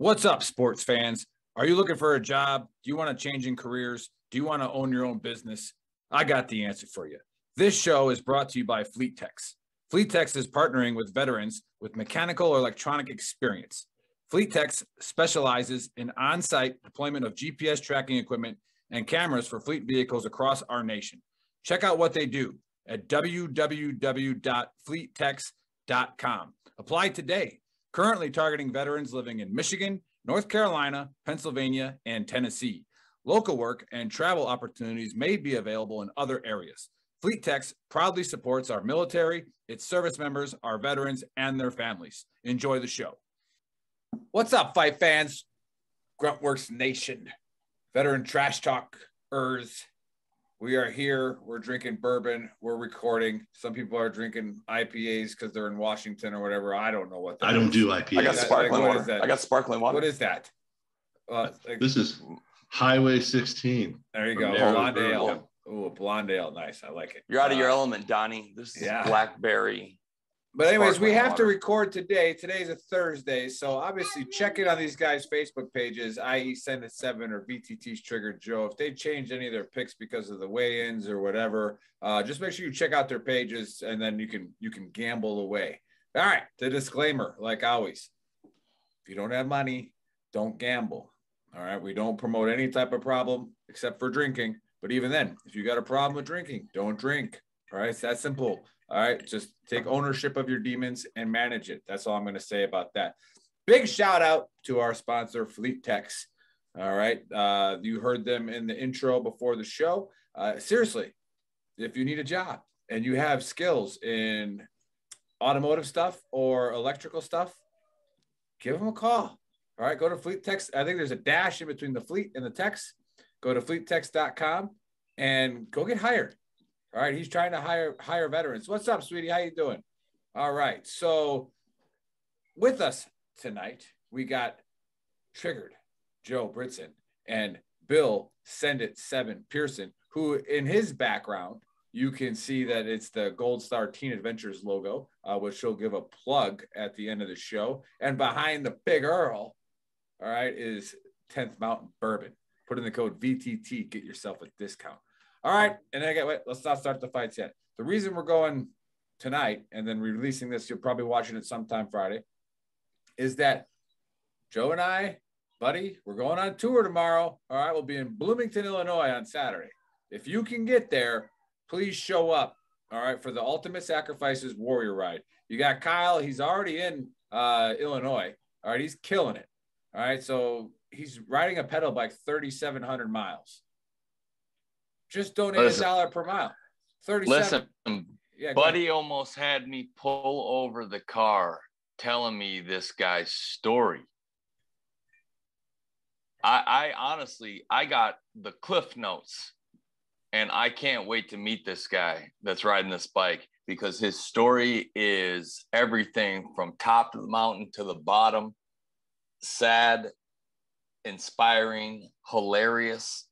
What's up, sports fans? Are you looking for a job? Do you want to change in careers? Do you want to own your own business? I got the answer for you. This show is brought to you by FleetTex. FleetTex is partnering with veterans with mechanical or electronic experience. FleetTex specializes in on-site deployment of GPS tracking equipment and cameras for fleet vehicles across our nation. Check out what they do at www.fleettex.com. Apply today. Currently targeting veterans living in Michigan, North Carolina, Pennsylvania, and Tennessee. Local work and travel opportunities may be available in other areas. FleetTex proudly supports our military, its service members, our veterans, and their families. Enjoy the show. What's up, fight fans? Gruntworks Nation, Veteran Trash Talkers. We are here. We're drinking bourbon. We're recording. Some people are drinking IPAs because they're in Washington or whatever. I don't know what that is. I don't do IPAs. I got sparkling water. What is that? I got sparkling water. What is that? This is Highway 16. There you go. Blonde ale. Ooh, a blonde ale. Nice. I like it. You're out of your element, Donnie. This is blackberry. But anyways, we have to record today. Today's a Thursday, so obviously check in on these guys' Facebook pages, i.e. Send It 7 or VTT's Triggered Joe. If they changed any of their picks because of the weigh-ins or whatever, just make sure you check out their pages, and then you can gamble away. All right, the disclaimer, like always, if you don't have money, don't gamble. All right, we don't promote any type of problem except for drinking. But even then, if you got a problem with drinking, don't drink. All right, it's that simple. All right, just take ownership of your demons and manage it. That's all I'm going to say about that. Big shout out to our sponsor, FleetTex. All right, you heard them in the intro before the show. Seriously, if you need a job and you have skills in automotive stuff or electrical stuff, give them a call. All right, go to FleetTex. I think there's a dash in between the fleet and the text. Go to fleettex.com and go get hired. All right, he's trying to hire veterans. What's up, sweetie? How you doing? All right, so with us tonight, we got Triggered Joe Britson and Bill Send It 7 Pearson, who in his background, you can see that it's the Gold Star Teen Adventures logo, which she'll give a plug at the end of the show. And behind the Big Earl, all right, is 10th Mountain Bourbon. Put in the code VTT, get yourself a discount. All right, and then let's not start the fights yet. The reason we're going tonight and then releasing this, you're probably watching it sometime Friday, is that Joe and I, buddy, we're going on tour tomorrow. All right, we'll be in Bloomington, Illinois on Saturday. If you can get there, please show up, all right, for the Ultimate Sacrifices Warrior Ride. You got Kyle. He's already in Illinois. All right, he's killing it. All right, so he's riding a pedal bike 3,700 miles. Just donate $1 per mile. 37. Listen, buddy almost had me pull over the car telling me this guy's story. I honestly, I got the Cliff Notes, and I can't wait to meet this guy that's riding this bike because his story is everything from top of the mountain to the bottom. Sad, inspiring, hilarious.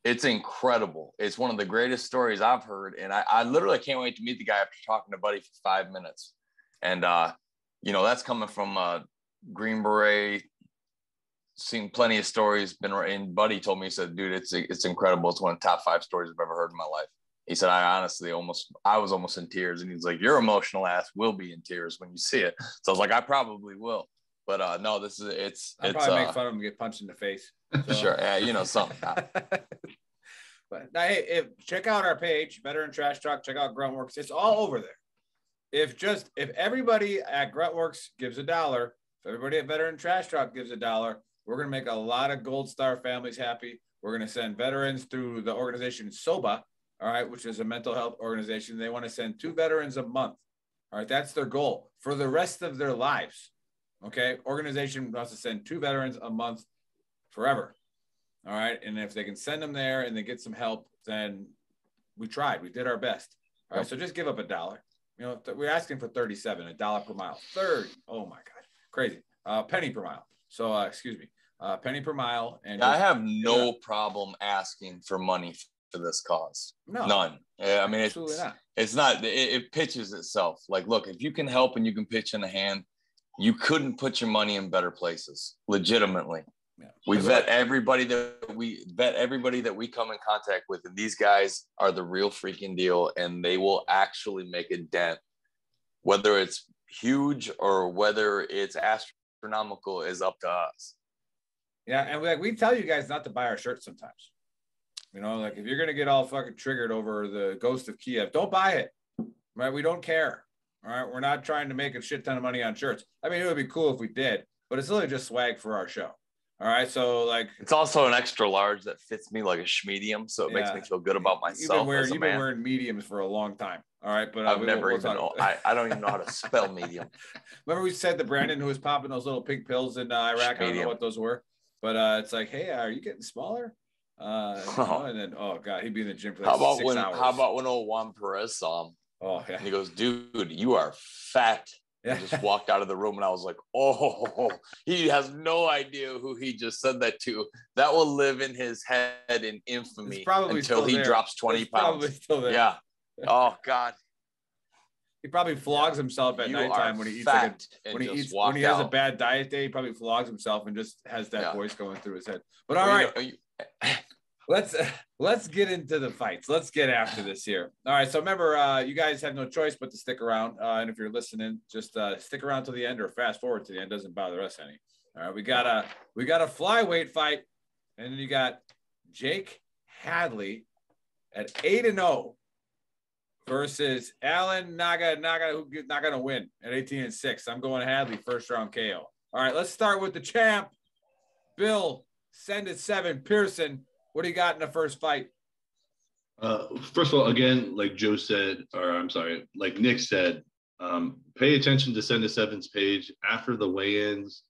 It's incredible. It's one of the greatest stories I've heard. And I literally can't wait to meet the guy after talking to Buddy for 5 minutes. And, that's coming from Green Beret, seen plenty of stories. And Buddy told me, he said, dude, it's incredible. It's one of the top 5 stories I've ever heard in my life. He said, I was almost in tears. And he's like, your emotional ass will be in tears when you see it. So I was like, I probably will. But no, I'll probably make fun of him and get punched in the face. So. Sure. Yeah, something. But now, hey, check out our page, Veteran Trash Talk. Check out Gruntworks. It's all over there. If everybody at Gruntworks gives $1, if everybody at Veteran Trash Talk gives $1, we're going to make a lot of Gold Star families happy. We're going to send veterans through the organization SOBA, all right, which is a mental health organization. They want to send 2 veterans a month. All right, that's their goal for the rest of their lives. Okay, organization wants to send 2 veterans a month forever. All right, and if they can send them there and they get some help, then we tried. We did our best. All right, so just give up $1. We're asking for 37, $1 per mile. 30. Oh my God, crazy. Penny per mile. So excuse me, penny per mile. And I have no problem asking for money for this cause. No, none. I mean, absolutely not. It's not. It pitches itself. Like, look, if you can help and you can pitch in a hand. you couldn't put your money in better places, legitimately. Yeah. We vet everybody that we come in contact with, and these guys are the real freaking deal, and they will actually make a dent, whether it's huge or whether it's astronomical is up to us. Yeah, and we tell you guys not to buy our shirts sometimes. You know, like if you're gonna get all fucking triggered over the Ghost of Kiev, don't buy it. Right? We don't care. All right, we're not trying to make a shit ton of money on shirts. I mean, it would be cool if we did, but it's literally just swag for our show. All right, so like it's also an extra large that fits me like a schmedium, so it makes me feel good about myself. You've been wearing mediums for a long time. All right, but I've never even know. I don't even know how to spell medium. Remember we said to Brandon, who was popping those little pink pills in Iraq? I don't know what those were, but it's like, hey, are you getting smaller? And then god, he'd be in the gym for like 6 hours. How about when old Juan Perez saw him? Oh yeah. And he goes, dude, you are fat. Yeah. He just walked out of the room, and I was like, oh, he has no idea who he just said that to. That will live in his head in infamy until he drops 20 pounds. Probably still there. Yeah. Oh God. He probably flogs himself at nighttime when he eats when he has a bad diet day. He probably flogs himself and just has that voice going through his head. But all right. Let's get into the fights. Let's get after this here. All right. So remember, you guys have no choice but to stick around. And if you're listening, just stick around to the end or fast forward to the end. Doesn't bother us any. All right. We got a flyweight fight, and then you got Jake Hadley at 8-0 versus Alan Naga, who's not going to win at 18-6. I'm going Hadley first round KO. All right. Let's start with the champ, Bill. Send it 7 Pearson. What do you got in the first fight? First of all, again, like Joe said, like Nick said, pay attention to Send it 7's page after the weigh-ins.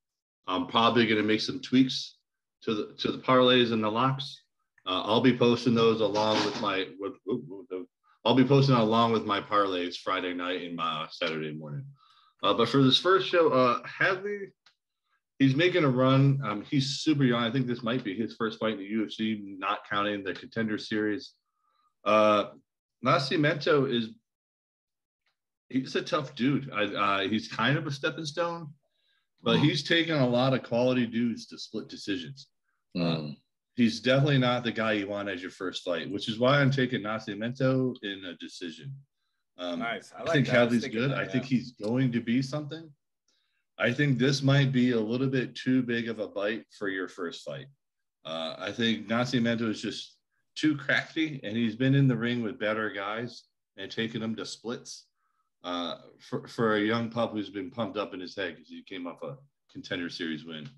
I'm probably going to make some tweaks to the parlays and the locks. I'll be posting those along with my parlays Friday night and Saturday morning. But for this first show, Hadley. He's making a run. He's super young. I think this might be his first fight in the UFC, not counting the Contender Series. Nascimento he's a tough dude. He's kind of a stepping stone, but he's taken a lot of quality dudes to split decisions. He's definitely not the guy you want as your first fight, which is why I'm taking Nascimento in a decision. Nice. I think Hadley's good. I think he's going to be something. I think this might be a little bit too big of a bite for your first fight. I think Nascimento is just too crafty, and he's been in the ring with better guys and taken them to splits for a young pup who's been pumped up in his head because he came off a Contender Series win.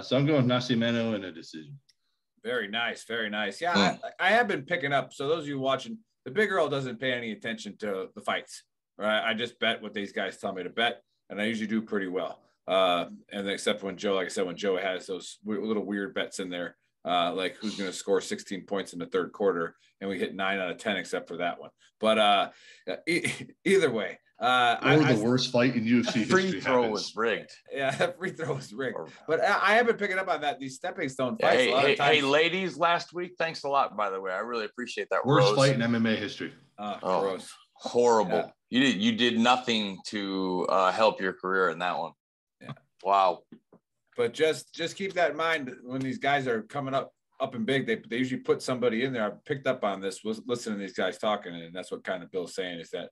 So I'm going Nascimento in a decision. Very nice. Very nice. Yeah, I have been picking up. So those of you watching, the big girl doesn't pay any attention to the fights, right? I just bet what these guys tell me to bet. And I usually do pretty well. And except when Joe, like I said, when Joe has those little weird bets in there, like who's going to score 16 points in the third quarter, and we hit 9 out of 10 except for that one. But either way, the worst fight in UFC history. Free throw was rigged. Yeah, free throw was rigged. But I have been picking up on that. These stepping stone fights. Hey, ladies, last week, thanks a lot. By the way, I really appreciate that. Worst fight in MMA history. Gross. Horrible. Yeah. You did nothing to help your career in that one. Yeah. Wow. But just keep that in mind when these guys are coming up and big. They usually put somebody in there. I picked up on this. Was listening to these guys talking, and that's what kind of Bill's saying is that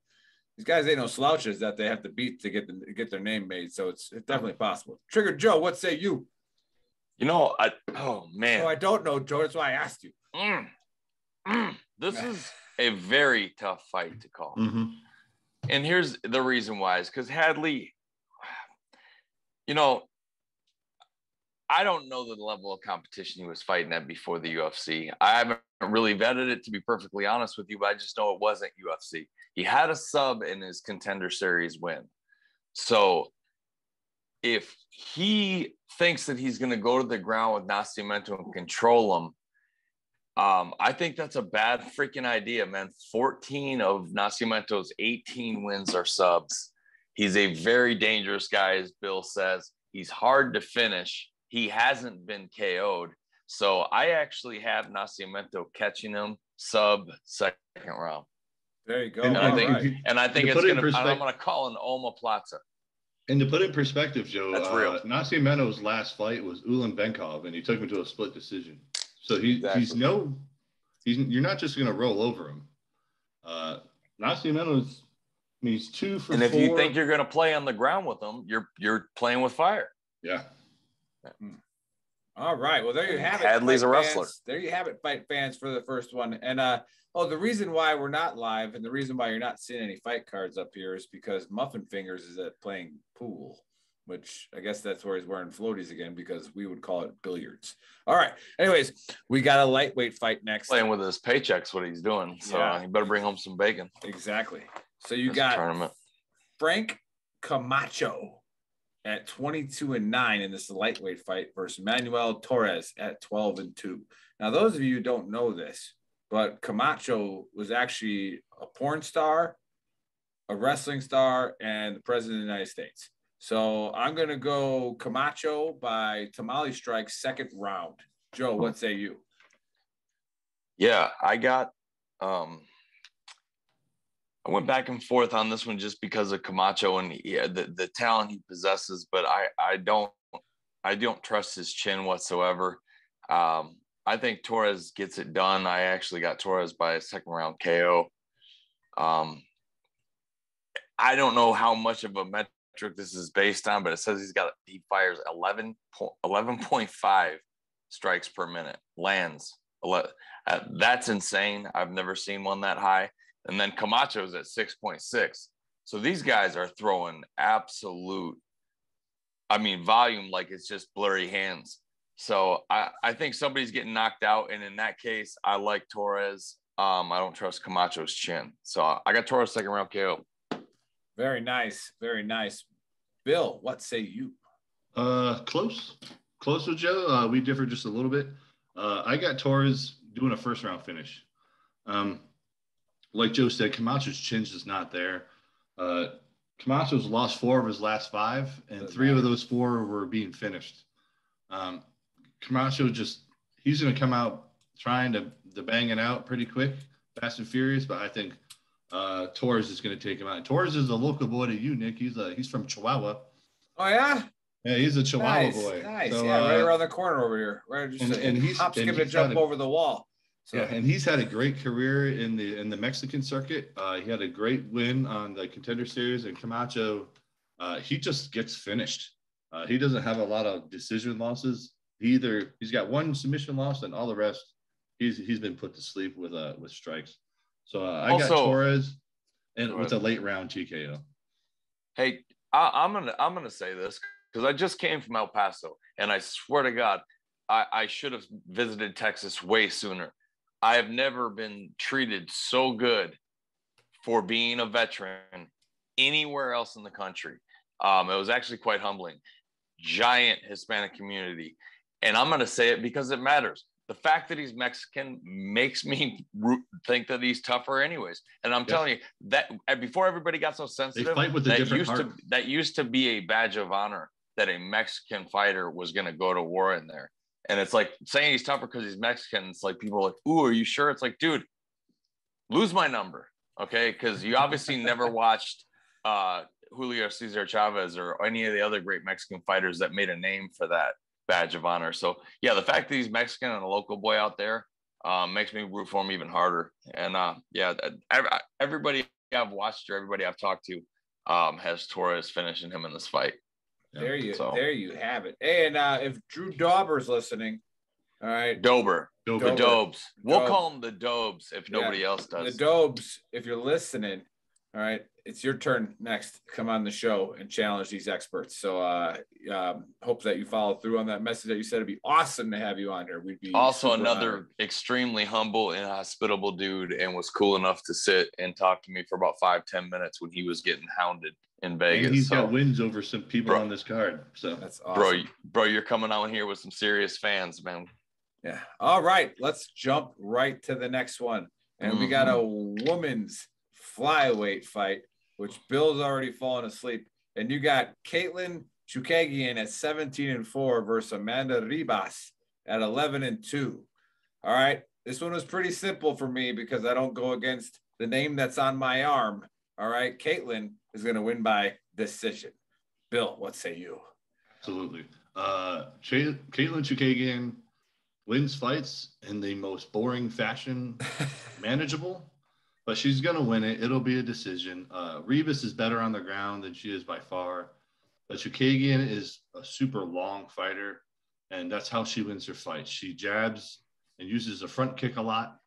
these guys ain't no slouches that they have to beat to get their name made. So it's definitely possible. Trigger Joe, what say you? I don't know, Joe. That's why I asked you. This is a very tough fight to call. Mm-hmm. And here's the reason why is because Hadley, I don't know the level of competition he was fighting at before the UFC. I haven't really vetted it, to be perfectly honest with you, but I just know it wasn't UFC. He had a sub in his Contender Series win. So if he thinks that he's going to go to the ground with Nascimento and control him, I think that's a bad freaking idea, man. 14 of Nascimento's 18 wins are subs. He's a very dangerous guy, as Bill says. He's hard to finish. He hasn't been KO'd. So I actually have Nascimento catching him sub second round. There you go. And I think it's going to, I'm going to call an omoplata. And to put it in perspective, Joe, That's real. Nascimeno's last fight was Ulanbekov, and he took him to a split decision. So Exactly. you're not just going to roll over him. Nascimeno's, I mean, he's 2 for 4. And if you think you're going to play on the ground with him, you're playing with fire. Yeah. All right. Well, there you have it. Hadley's a wrestler. There you have it, fight fans, for the first one. And the reason why we're not live and the reason why you're not seeing any fight cards up here is because Muffin Fingers is playing pool, which I guess that's where he's wearing floaties again, because we would call it billiards. All right. Anyways, we got a lightweight fight next. Playing with his paychecks, what he's doing. So he better bring home some bacon. Exactly. So you got tournament. Frank Camacho at 22-9 in this lightweight fight versus Manuel Torres at 12-2. Now, those of you who don't know this, but Camacho was actually a porn star, a wrestling star, and the president of the United States. So I'm going to go Camacho by Tamale Strike, second round. Joe, what say you? Yeah, I got I went back and forth on this one just because of Camacho and the talent he possesses, but I don't trust his chin whatsoever. I think Torres gets it done. I actually got Torres by a second round KO. I don't know how much of a metric this is based on, but it says he fires 11.5 strikes per minute, lands. That's insane. I've never seen one that high. And then Camacho's at 6.6. So these guys are throwing absolute, volume like it's just blurry hands. So I think somebody's getting knocked out. And in that case, I like Torres. I don't trust Camacho's chin. So I got Torres second round KO. Very nice. Very nice. Bill, what say you? Close with Joe. We differ just a little bit. I got Torres doing a first round finish. Like Joe said, Camacho's chin's just not there. Camacho's lost 4 of his last 5, and 3 of those 4 were being finished. Camacho he's going to come out trying to bang it out pretty quick, fast and furious, but I think Torres is going to take him out. And Torres is a local boy to you, Nick. He's from Chihuahua. Oh, yeah? Yeah, he's a Chihuahua boy. Nice. So, right around the corner over here. Right, he's skipping a jump over the wall. So. Yeah, and he's had a great career in the Mexican circuit. He had a great win on the Contender Series, and Camacho, he just gets finished. He doesn't have a lot of decision losses. He's got 1 submission loss, and all the rest, he's been put to sleep with strikes. So I got Torres, and with a late round TKO. Hey, I'm gonna say this because I just came from El Paso, and I swear to God, I should have visited Texas way sooner. I have never been treated so good for being a veteran anywhere else in the country. It was actually quite humbling. Giant Hispanic community. And I'm going to say it because it matters. The fact that he's Mexican makes me think that he's tougher anyways. And I'm telling you that before everybody got so sensitive, they fight with a different heart. That used to be a badge of honor that a Mexican fighter was going to go to war in there. And it's like saying he's tougher because he's Mexican. It's like people are like, ooh, are you sure? It's like, dude, lose my number. Okay. Because you obviously never watched Julio Cesar Chavez or any of the other great Mexican fighters that made a name for that badge of honor. So yeah, the fact that he's Mexican and a local boy out there makes me root for him even harder. And everybody I've watched or everybody I've talked to has Torres finishing him in this fight. There you have it. Hey, and if Drew Dauber's listening, all right. The Dobes. We'll call them the Dobes if nobody else does. The Dobes, if you're listening, all right, it's your turn next. Come on the show and challenge these experts. So hope that you follow through on that message that you said. It'd be awesome to have you on here. We'd be also another extremely humble and hospitable dude, and was cool enough to sit and talk to me for about 5-10 minutes when he was getting hounded in Vegas. And he's got wins over some people on this card. So that's awesome. Bro, you're coming out here with some serious fans, man. Yeah. All right. Let's jump right to the next one. And we got a women's flyweight fight, which Bill's already fallen asleep. And you got Caitlin Chukagian at 17-4 versus Amanda Ribas at 11-2. All right. This one was pretty simple for me because I don't go against the name that's on my arm. All right. Caitlin is going to win by decision. Bill, what say you? Absolutely. Caitlin Chukagian wins fights in the most boring fashion manageable, but she's going to win it. It'll be a decision. Ribas is better on the ground than she is by far, but Chukagian is a super long fighter, and that's how she wins her fights. She jabs and uses a front kick a lot,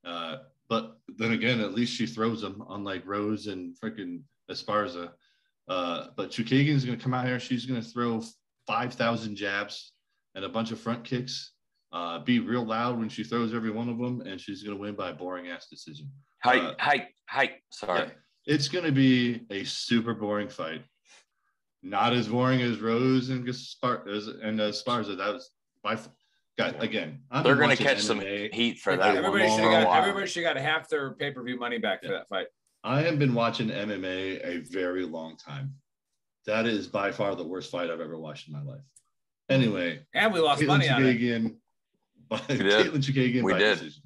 but then again, at least she throws them, unlike Rose and freaking Esparza. But Chukagian's going to come out here. She's going to throw 5,000 jabs and a bunch of front kicks. Be real loud when she throws every one of them, and she's going to win by a boring-ass decision. Sorry. Yeah, it's going to be a super boring fight. Not as boring as Rose and Esparza. That was again. They're going to catch some heat for that. Everybody should got half their pay-per-view money back for that fight. I have been watching MMA a very long time. That is by far the worst fight I've ever watched in my life. Anyway, and we lost money on it. Caitlin Chukagian by decision.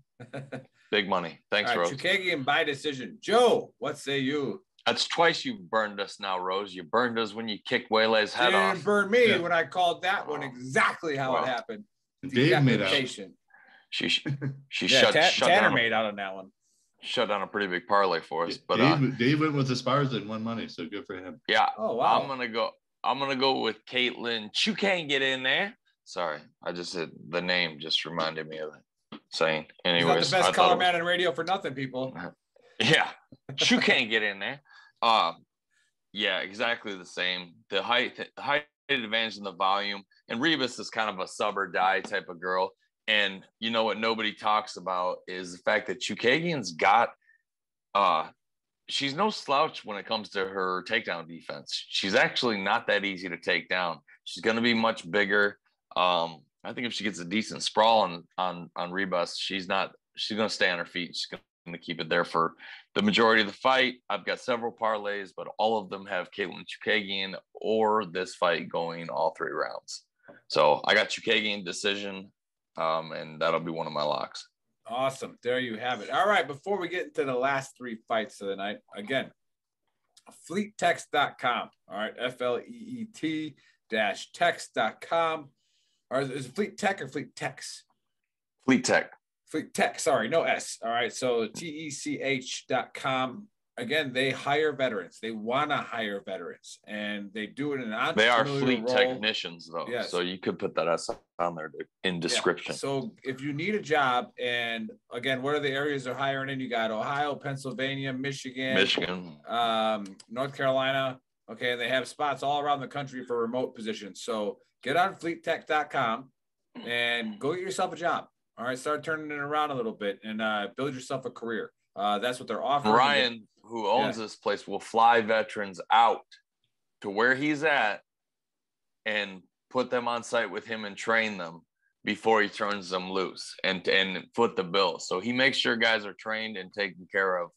Big money. Thanks, Rose. Chukagian by decision. Joe, what say you? That's twice you burned us now, Rose. You burned us when you kicked Waylay's head off. You didn't burn me when I called that one exactly how it happened. Dave made out. She shut Tanner down made out on that one. Shut down a pretty big parlay for us. But Dave went with Esparza and won money, so good for him. Yeah. Oh wow. I'm gonna go with Caitlin. You can't get in there. Sorry, I just said the name. Just reminded me of it. Saying. Anyways, he's not the best color man in radio for nothing, people. Yeah, you can't get in there. Yeah, exactly the same. The height advantage and the volume. And Ribas is kind of a sub or die type of girl. And you know what nobody talks about is the fact that Chukagian's got she's no slouch when it comes to her takedown defense. She's actually not that easy to take down. She's going to be much bigger. I think if she gets a decent sprawl on Ribas, she's going to stay on her feet. She's going to keep it there for the majority of the fight. I've got several parlays, but all of them have Caitlin Chukagian or this fight going all 3 rounds. So I got Chukagian decision, and that'll be one of my locks. Awesome. There you have it. All right. Before we get into the last 3 fights of the night, again, fleettext.com. All right. FLEET-text.com. Or is it Fleet Tech or Fleet Tex? Fleet Tech. Fleet Tech. Sorry. No S. All right. So TECH.com. Again, they hire veterans. They want to hire veterans, and they do it in an entrepreneurial They are fleet role. technicians, though. Yes. So you could put that on there in description. Yeah. So if you need a job, and again, what are the areas they're hiring in? You got Ohio, Pennsylvania, Michigan, North Carolina. Okay, and they have spots all around the country for remote positions. So get on fleettech.com and go get yourself a job. All right, start turning it around a little bit and build yourself a career. That's what they're offering. Ryan, who owns this place, will fly veterans out to where he's at and put them on site with him and train them before he turns them loose and foot the bill. So he makes sure guys are trained and taken care of.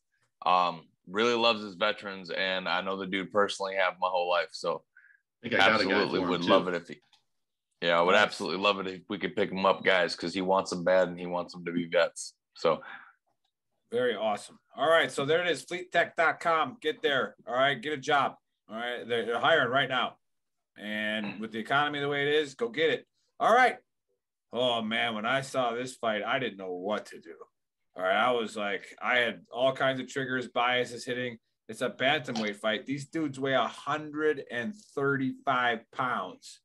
Really loves his veterans, and I know the dude personally have my whole life. So I absolutely would love it if he. Yeah, I would absolutely love it if we could pick him up, guys, because he wants them bad and he wants them to be vets. So. Very awesome. All right. So there it is. Fleettech.com. Get there. All right. Get a job. All right. They're hiring right now. And with the economy the way it is, go get it. All right. Oh, man. When I saw this fight, I didn't know what to do. All right. I was like, I had all kinds of triggers, biases hitting. It's a bantamweight fight. These dudes weigh 135 pounds.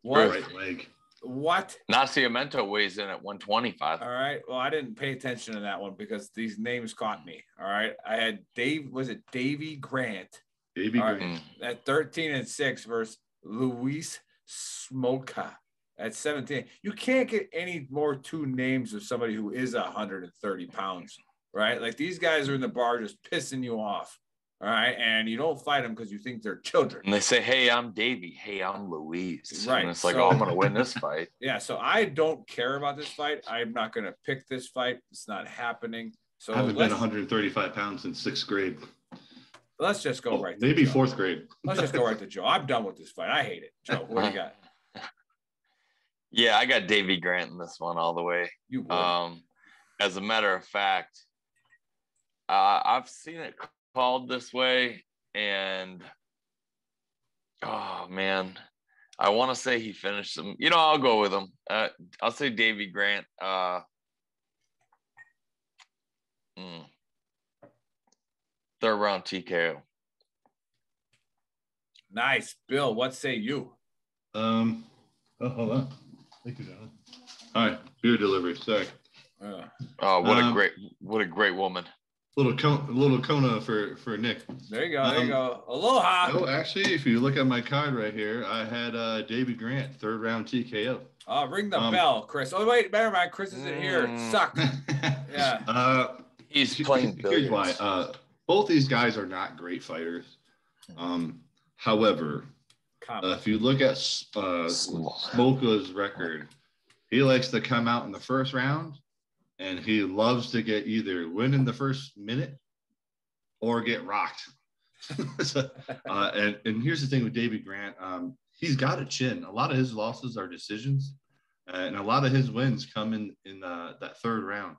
What? Right leg. What? Nascimento weighs in at 125. All right. Well, I didn't pay attention to that one because these names caught me. All right. I had Davy Grant? Davy Grant. At 13-6 versus Luis Smolka at 17. You can't get any more 2 names of somebody who is 130 pounds, right? Like these guys are in the bar just pissing you off. All right. And you don't fight them because you think they're children. And they say, hey, I'm Davey. Hey, I'm Louise. Right. And it's like, I'm going to win this fight. Yeah. So I don't care about this fight. I'm not going to pick this fight. It's not happening. So I haven't been 135 pounds since 6th grade. Let's just go right to maybe Joe. 4th grade. Let's just go right to Joe. I'm done with this fight. I hate it. Joe, what do you got? Yeah, I got Davy Grant in this one all the way. You would. As a matter of fact, I've seen it called this way, and Oh man, I want to say he finished him. You know, I'll go with him. I'll say Davy Grant. Third round TKO. Nice, Bill. What say you? Oh, hold on. Thank you, John. All right, beer delivery. Sorry. Oh, what a great woman. Little Kona for Nick. There you go. There you go. Aloha. No, actually, if you look at my card right here, I had Davy Grant, third round TKO. Ring the bell, Chris. Oh wait, never mind. Chris isn't here. It sucked. Yeah. He's playing billiards. Here's why. Both these guys are not great fighters. However, if you look at Smoka's record, he likes to come out in the first round, and he loves to get either win in the first minute or get rocked. And here's the thing with Davy Grant. He's got a chin. A lot of his losses are decisions, and a lot of his wins come in that third round.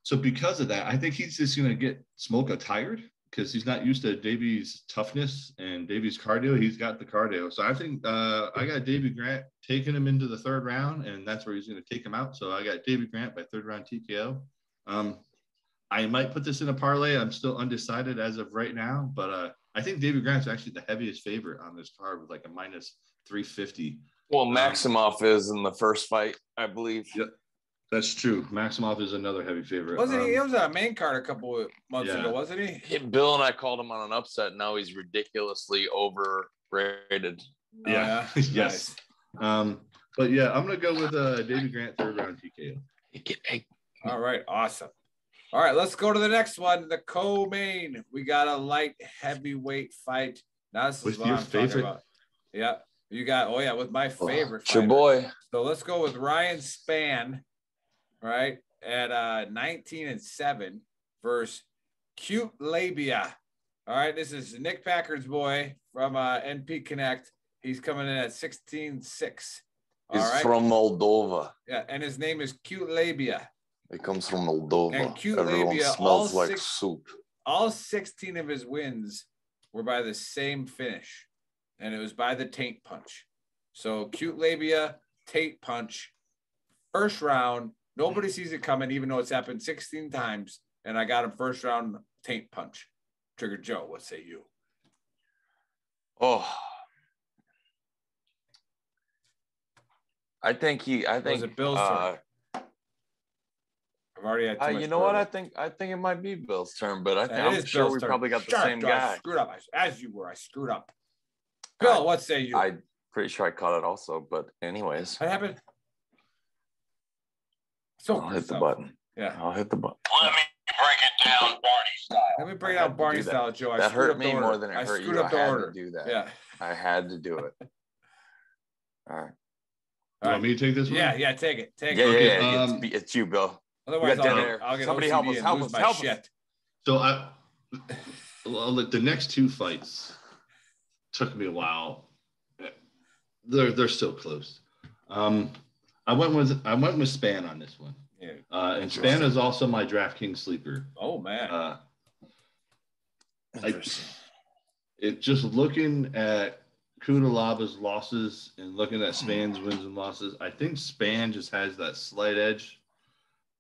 So because of that, I think he's just going to get Smoka tired because he's not used to Davy's toughness and Davy's cardio. He's got the cardio. So I think I got Davy Grant taking him into the third round, and that's where he's going to take him out. So I got Davy Grant by third round TKO. I might put this in a parlay. I'm still undecided as of right now, but I think Davy Grant's actually the heaviest favorite on this card with like a minus 350. Well, Maximov is in the first fight, I believe. Yep. That's true. Maximov is another heavy favorite. Wasn't he? He was a main card a couple of months ago, wasn't he? Bill and I called him on an upset. Now he's ridiculously overrated. Yeah. Yes. Nice. But yeah, I'm gonna go with Davy Grant third round TKO. All right, awesome. All right, let's go to the next one. The co-main. We got a light heavyweight fight. Now this is what I'm talking about. Yeah, you got. Oh yeah, with my favorite. It's your boy. So let's go with Ryan Spann. Right at 19-7 versus Cute Labia. All right, this is Nick Packard's boy from NP Connect. He's coming in at 16-6. He's from Moldova. Yeah, and his name is Cute Labia. He comes from Moldova. And Cute Everyone Labia smells like soup. All 16 of his wins were by the same finish, and it was by the taint punch. So Cute Labia, taint punch, first round. Nobody sees it coming, even though it's happened 16 times. And I got him first round taint punch. Trigger Joe, what say you? Oh, I think. Was it Bill's turn? I've already had too much. You know what? I think it might be Bill's turn, but I'm sure we probably got the same guy. I screwed up. As you were, I screwed up. Bill, what say you? I'm pretty sure I caught it also, but anyways. What happened? I'll hit the button. Yeah. I'll hit the button. Let me break it down Barney style. Let me break it down Barney style, Joe. That hurt me more than it hurt you. I had to do that. Yeah. I had to do it. All right. You want me to take this one? Yeah, take it. Yeah. It's you, Bill. Otherwise, I'll get somebody OCD help us. Shit. So the next two fights took me a while. They're still close. I went with Spann on this one. Yeah. And Spann is also my DraftKings sleeper. Oh man. Just looking at Kudalaba's losses and looking at Spann's wins and losses, I think Spann just has that slight edge.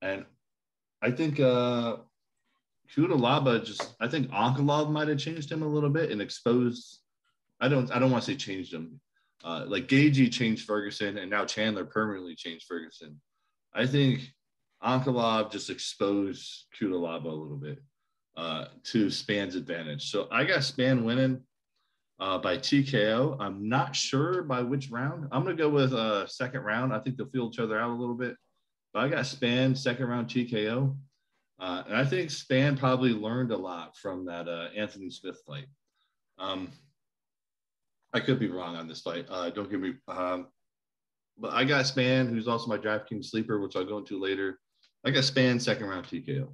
And I think Kudalaba I think Onkolov might have changed him a little bit and exposed. I don't want to say changed him. Like Gagey changed Ferguson, and now Chandler permanently changed Ferguson. I think Onkolov just exposed Kudalaba a little bit to Spann's advantage. So I got Spann winning by TKO. I'm not sure by which round. I'm going to go with second round. I think they'll feel each other out a little bit. But I got Spann second round TKO. And I think Spann probably learned a lot from that Anthony Smith fight. I could be wrong on this fight. Don't get me. But I got Spann, who's also my DraftKings sleeper, which I'll go into later. I got Spann second round TKO.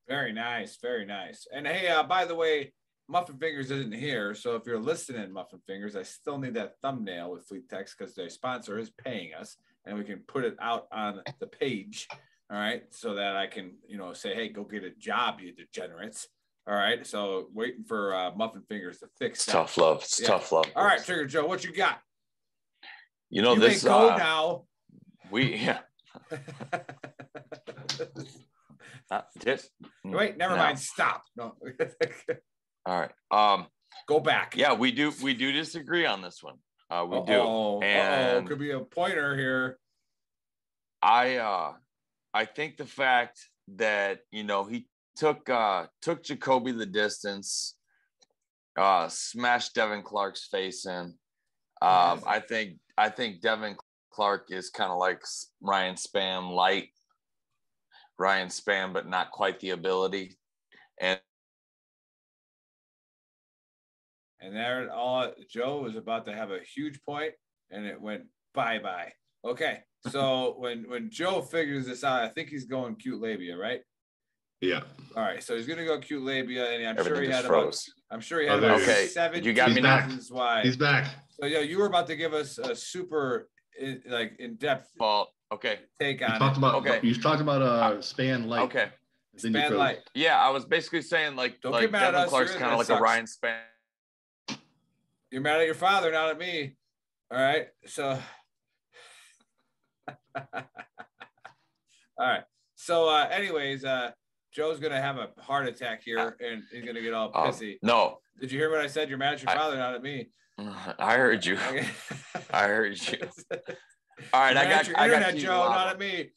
Very nice, very nice. And hey, by the way, Muffin Fingers isn't here, so if you're listening, Muffin Fingers, I still need that thumbnail with Fleet Text because their sponsor is paying us, and we can put it out on the page. All right, so that I can, say, hey, go get a job, you degenerates. All right, so waiting for Muffin Fingers to fix that. Tough love. It's tough love. All right, Trigger Joe, what you got? You know, you this may go now. Just wait. Never mind. Stop. No. All right. Go back. Yeah, we do disagree on this one. We do. And could be a pointer here. I think the fact that, you know, he took Jacoby the distance, smashed Devin Clark's face in. I think Devin Clark is kind of like Ryan Spann light. Ryan Spann, but not quite the ability. And there, Joe was about to have a huge point, and it went bye-bye. Okay, so when Joe figures this out, I think he's going cute labia, right? Yeah. All right, so he's gonna go cute labia, and I'm everything sure he had froze. about 7 you got me now. Why. He's back. So yeah, you were about to give us a super in-depth take on it. You talked about Spann light. Okay. Spann light. Yeah, I was basically saying don't get mad at Devin us. Clark's kind of like a Ryan Spann. You're mad at your father, not at me. All right. So all right. So anyways, Joe's gonna have a heart attack here and he's gonna get all pissy. No. Did you hear what I said? You're mad at your father, not at me. I heard you. Okay. I heard you. All right, I got Joe, not at me.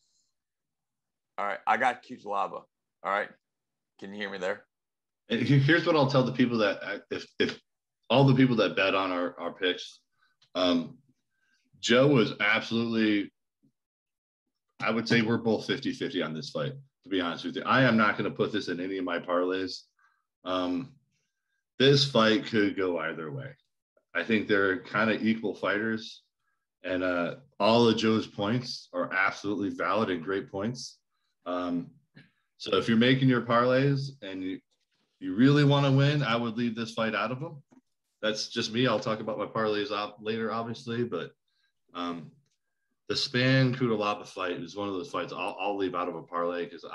All right, I got Cutelaba. All right, can you hear me there? Here's what I'll tell the people that if all the people that bet on our picks, Joe was absolutely. I would say we're both 50-50 on this fight. To be honest with you, I am not going to put this in any of my parlays. This fight could go either way. I think they're kind of equal fighters, and all of Joe's points are absolutely valid and great points. So if you're making your parlays and you really want to win, I would leave this fight out of them. That's just me. I'll talk about my parlays later, obviously, but the Spann Cutelaba fight is one of those fights I'll leave out of a parlay because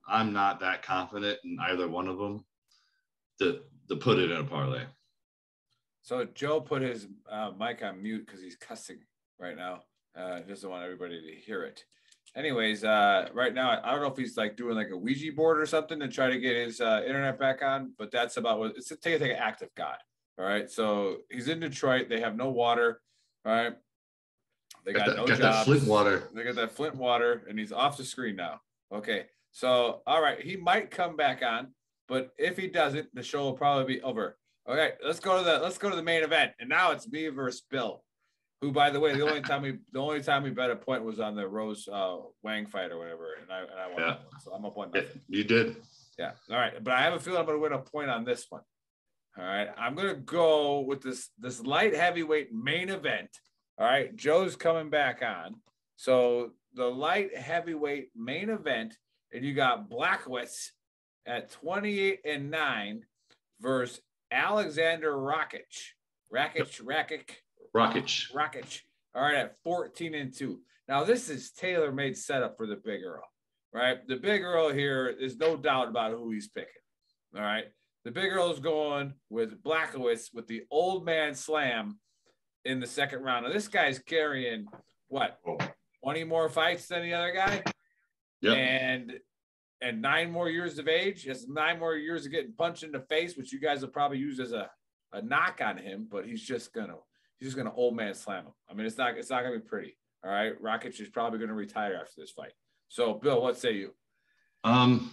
I'm not that confident in either one of them to put it in a parlay. So Joe put his mic on mute because he's cussing right now. Doesn't want everybody to hear it. Anyways, right now, I don't know if he's like doing like a Ouija board or something to try to get his internet back on, but that's about what it's take an active God. All right. So he's in Detroit. They have no water. All right. They got no jobs. That Flint water. They got that Flint water, and he's off the screen now. Okay. So, all right. He might come back on, but if he doesn't, the show will probably be over. Okay. Let's go to the main event. And now it's me versus Bill. Who, by the way, the only time we bet a point was on the Rose Wang fight or whatever, and I won that one, so I'm up 1-0. Yeah, you did. Yeah. All right, but I have a feeling I'm going to win a point on this one. All right, I'm going to go with this light heavyweight main event. All right, Joe's coming back on, so the light heavyweight main event, and you got Blachowicz at 28-9 versus Alexander Rakic. Rakic. All right, at 14-2. Now, this is tailor-made setup for the Big Earl, right? The Big Earl here, there's no doubt about who he's picking, all right? The Big Earl's going with Blachowicz with the old man slam in the second round. Now, this guy's carrying, 20 more fights than the other guy? Yeah. And 9 more years of age. He has 9 more years of getting punched in the face, which you guys will probably use as a knock on him, but he's just gonna old man slam him. I mean, it's not gonna be pretty. All right, Rakic is probably gonna retire after this fight. So, Bill, what say you? I'm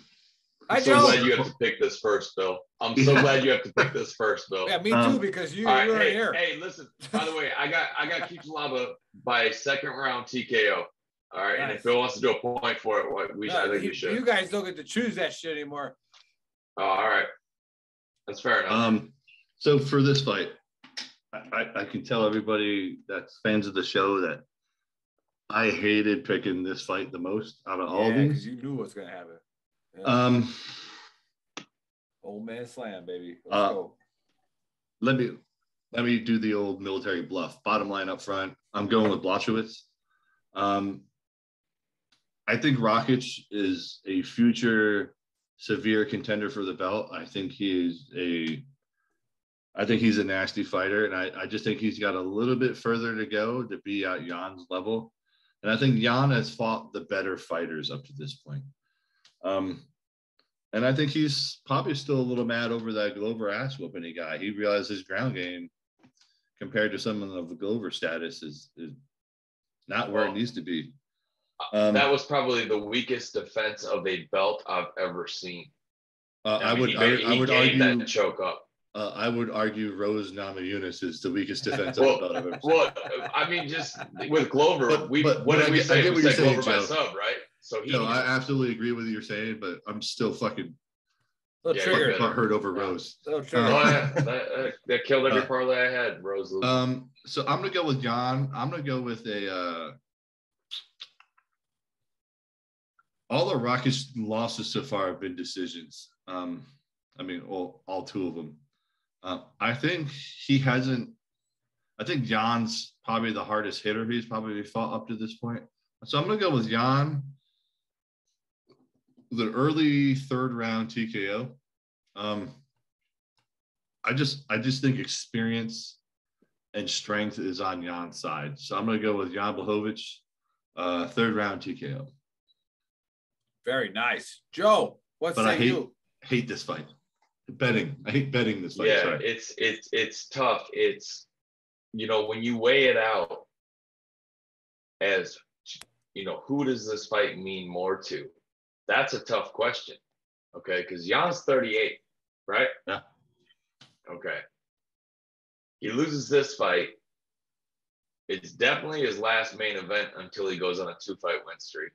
so glad you have to pick this first, Bill. I'm so glad you have to pick this first, Bill. Yeah, me too, because you were here. Hey, listen. By the way, I got Cutelaba by second round TKO. All right, nice. And if Bill wants to do a point for it, I think we should. You guys don't get to choose that shit anymore. Oh, all right, that's fair enough. So for this fight, I can tell everybody that's fans of the show that I hated picking this fight the most out of all of these. Because you knew what's going to happen. Yeah. Old man slam, baby. Let's go. Let me do the old military bluff. Bottom line up front, I'm going with Blachowicz. I think Rakic is a future severe contender for the belt. I think he's a nasty fighter, and I just think he's got a little bit further to go to be at Jan's level. And I think Jan has fought the better fighters up to this point. And I think he's probably still a little mad over that Glover ass whooping he got. He realized his ground game compared to some of the Glover status is not where it needs to be. That was probably the weakest defense of a belt I've ever seen. I would argue that choke up. I would argue Rose Namajunas is the weakest defense of the belt I've ever seen. Well, I mean, just with Glover, what did we say? We said Glover by sub, right? So I absolutely agree with what you're saying, but I'm still fucking triggered. Hurt over Rose. That killed every parlay I had. Rose. So I'm gonna go with Jan. I'm gonna go with all the Rockets losses so far have been decisions. I mean, all two of them. I think Jan's probably the hardest hitter he's probably fought up to this point. So I'm gonna go with Jan. The early third round TKO. I just think experience and strength is on Jan's side. So I'm going to go with Jan Blachowicz, third round TKO. Very nice. Joe, you? I hate this fight. I hate betting this fight. Yeah, sorry. it's tough. It's, when you weigh it out as, who does this fight mean more to? That's a tough question. Okay, because Jan's 38, right? Yeah. Okay. He loses this fight. It's definitely his last main event until he goes on a 2-fight win streak.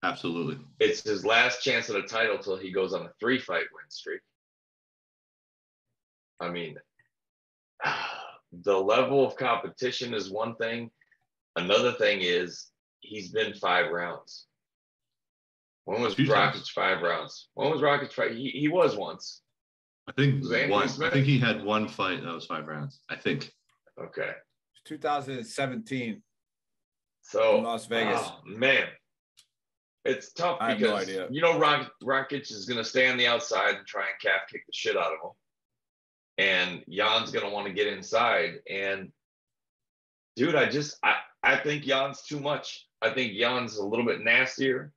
Absolutely. It's his last chance at a title till he goes on a 3-fight win streak. I mean, the level of competition is one thing. Another thing is he's been 5 rounds. When was Rockets 5 rounds? When was Rockets 5? He was once. I think one. I think he had one fight that was 5 rounds. I think. Okay. 2017. So in Las Vegas. Oh, man, it's tough I have because no idea. Rockets is gonna stay on the outside and try and calf kick the shit out of him, and Jan's gonna want to get inside. And dude, I think Jan's too much. I think Jan's a little bit nastier.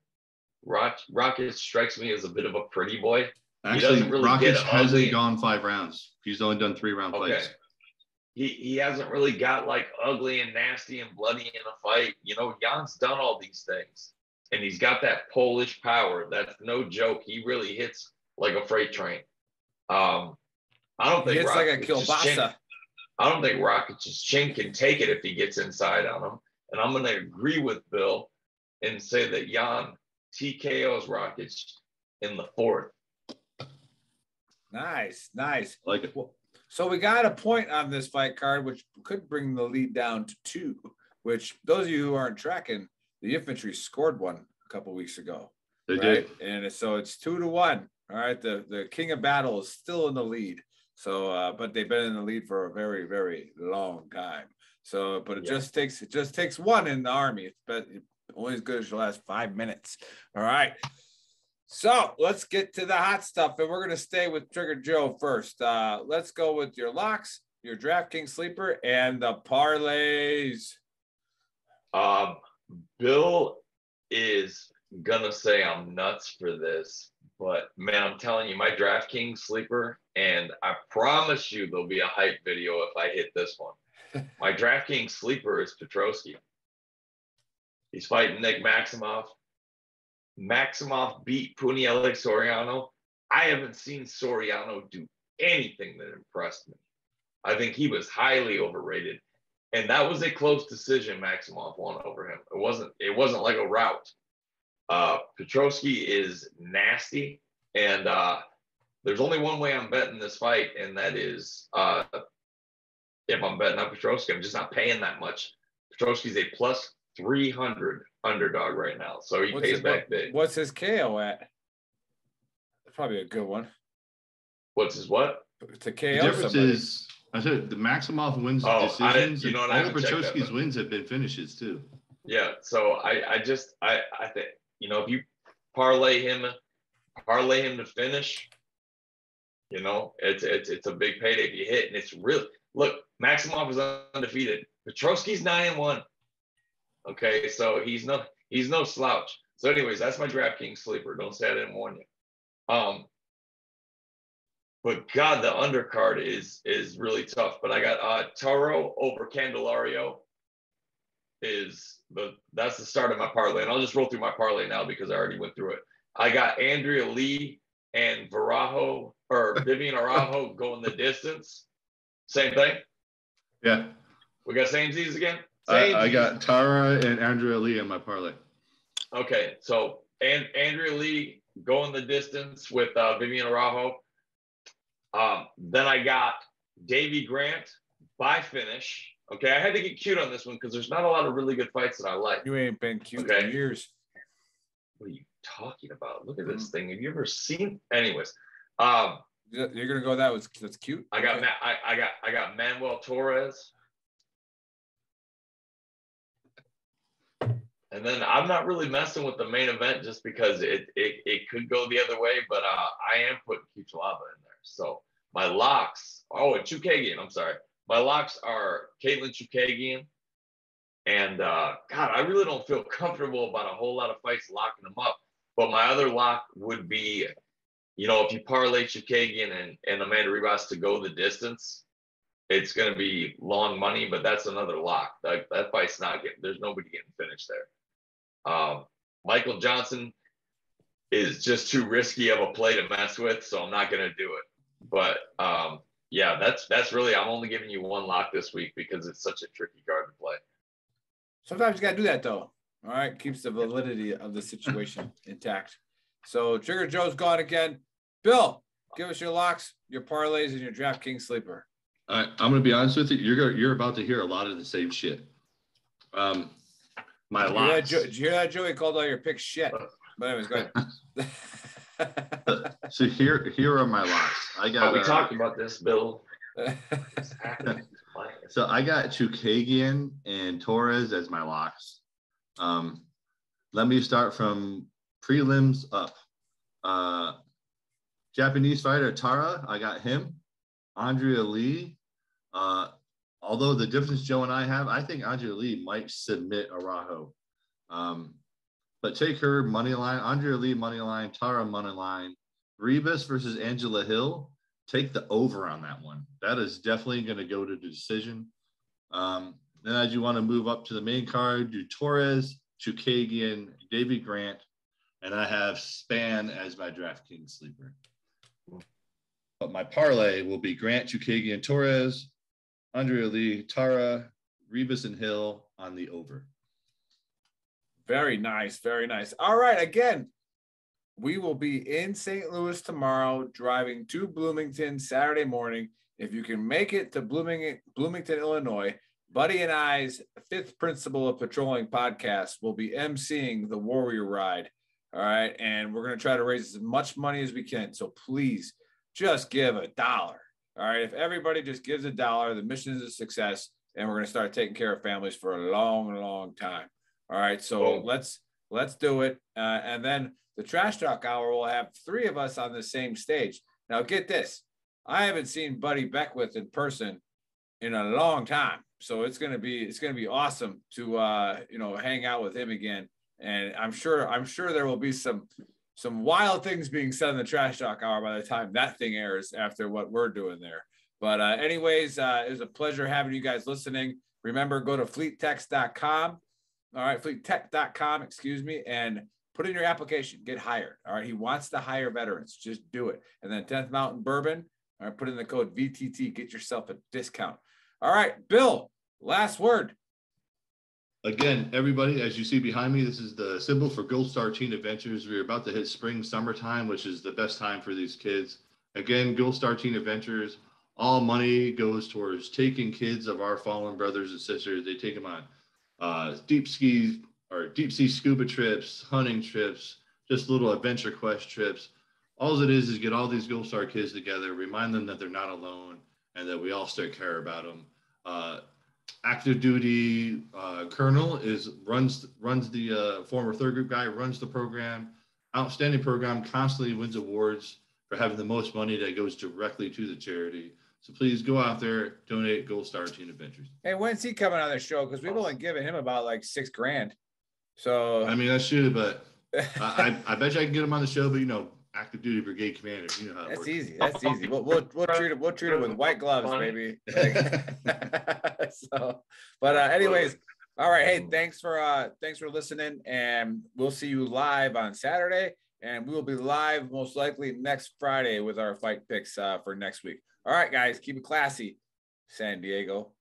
Rocket strikes me as a bit of a pretty boy. Actually, Rockets hasn't gone 5 rounds. He's only done 3-round fights. He hasn't really got like ugly and nasty and bloody in a fight. Jan's done all these things, and he's got that Polish power. That's no joke. He really hits like a freight train. I don't think it's like a kielbasa. I don't think Rocket's chin can take it if he gets inside on him. And I'm going to agree with Bill and say that Jan TKO's Rockets in the 4th. Nice. Like it. So we got a point on this fight card, which could bring the lead down to 2, which those of you who aren't tracking, the infantry scored one a couple weeks ago. They did. And so it's 2-1. All right. The King of Battle is still in the lead. So, but they've been in the lead for a very, very long time. So, but it just takes one in the Army. It's only as good as your last 5 minutes. All right. So let's get to the hot stuff, and we're going to stay with Trigger Joe first. Let's go with your locks, your DraftKings sleeper, and the parlays. Bill is going to say I'm nuts for this, but man, I'm telling you, my DraftKings sleeper, and I promise you there'll be a hype video if I hit this one. My DraftKings sleeper is Petrosky. He's fighting Nick Maximov. Maximov beat Punielli Soriano. I haven't seen Soriano do anything that impressed me. I think he was highly overrated, and that was a close decision. Maximov won over him. It wasn't like a rout. Petrosky is nasty, and there's only one way I'm betting this fight, and that is if I'm betting on Petrosky, I'm just not paying that much. Petrosky's a plus 300 underdog right now, so he pays back big. What's his KO at? That's probably a good one. What's his what? The To KO difference somebody. is, I said the Maximov wins decisions. All of Petrosky's wins have been finishes too. Yeah, so I think if you parlay parlay him to finish, you know, it's a big payday if you hit. And it's really, look, Maximov is undefeated. Petrosky's 9-1. Okay, so he's no slouch. So, anyways, that's my DraftKings sleeper. Don't say I didn't warn you. But God, the undercard is really tough. But I got Toro over Candelario that's the start of my parlay. And I'll just roll through my parlay now because I already went through it. I got Andrea Lee and Vivian Araujo going the distance. Same thing? Yeah. We got samesies again? I got Tara and Andrea Lee in my parlay. Okay, so Andrea Lee going the distance with Vivian Araujo. Then I got Davey Grant by finish. Okay, I had to get cute on this one because there's not a lot of really good fights that I like. You ain't been cute in years. What are you talking about? Look at this thing. Have you ever seen? Anyways, you're gonna go that's cute. I got I got Manuel Torres, and then I'm not really messing with the main event just because it could go the other way, but I am putting Kuchalaba in there. So my locks. Oh, and Chukagian. I'm sorry. My locks are Caitlin Chukagian, and God, I really don't feel comfortable about a whole lot of fights locking them up. But my other lock would be, you know, if you parlay Chukagian and Amanda Ribas to go the distance, it's going to be long money, but that's another lock. That fight's not getting. There's nobody getting finished there. Michael Johnson is just too risky of a play to mess with, so I'm not going to do it. But yeah, that's really, I'm only giving you one lock this week because it's such a tricky card to play. Sometimes you got to do that, though. All right, keeps the validity of the situation intact. So Trigger Joe's gone again. Bill, give us your locks, your parlays, and your DraftKings sleeper. All right, I'm going to be honest with you. You're about to hear a lot of the same shit. My locks. Did you hear that, Joey? Called all your picks shit. But anyways, go ahead. So here are my locks. I got. We talked about this, Bill. So I got Chukagian and Torres as my locks. Let me start from prelims up. Japanese fighter Tara, I got him. Andrea Lee. Although the difference Joe and I have, I think Andrea Lee might submit Araujo. But take her money line, Andrea Lee money line, Tara money line. Ribas versus Angela Hill, take the over on that one. That is definitely going to go to the decision. Then as you want to move up to the main card, do Torres, Chukagian, Davey Grant, and I have Span as my DraftKings sleeper. But my parlay will be Grant, Chukagian, Torres, Andrea Lee, Tara, Ribas, and Hill on the over. Very nice. Very nice. All right. Again, we will be in St. Louis tomorrow, driving to Bloomington Saturday morning. If you can make it to Bloomington, Illinois, Buddy and I's fifth principle of patrolling podcast will be emceeing the Warrior Ride. All right. And we're going to try to raise as much money as we can. So please just give $1. All right. If everybody just gives $1, the mission is a success. And we're going to start taking care of families for a long, long time. All right. So let's do it. And then the Trash Talk Hour will have 3 of us on the same stage. Now get this. I haven't seen Buddy Beckwith in person in a long time. So it's gonna be awesome to hang out with him again. And I'm sure there will be some wild things being said in the Trash Talk Hour by the time that thing airs after what we're doing there. But anyways, it was a pleasure having you guys listening. Remember, go to fleettex.com. All right, fleettech.com, and put in your application, get hired. All right, he wants to hire veterans. Just do it. And then 10th Mountain Bourbon, all right, put in the code VTT, get yourself a discount. All right, Bill, last word. Again, everybody, as you see behind me, this is the symbol for Gold Star Teen Adventures. We're about to hit spring, summertime, which is the best time for these kids. Again, Gold Star Teen Adventures, all money goes towards taking kids of our fallen brothers and sisters. They take them on deep sea scuba trips, hunting trips, just little adventure quest trips. All it is get all these Gold Star kids together, remind them that they're not alone and that we all still care about them. Active duty colonel runs the former third group guy, runs the program. outstanding program, constantly wins awards for having the most money that goes directly to the charity. So please go out there, donate Gold Star Teen Adventures. Hey, when's he coming on the show? Because we've only given him about like $6,000. So I mean, that's true, but I bet you I can get him on the show. But active duty brigade commander, you know how it that's works. easy. That's easy. We'll treat it. We'll treat it with white gloves, baby. So, but anyways, all right. Hey, thanks for listening, and we'll see you live on Saturday, and we will be live most likely next Friday with our fight picks for next week. All right, guys, keep it classy, San Diego.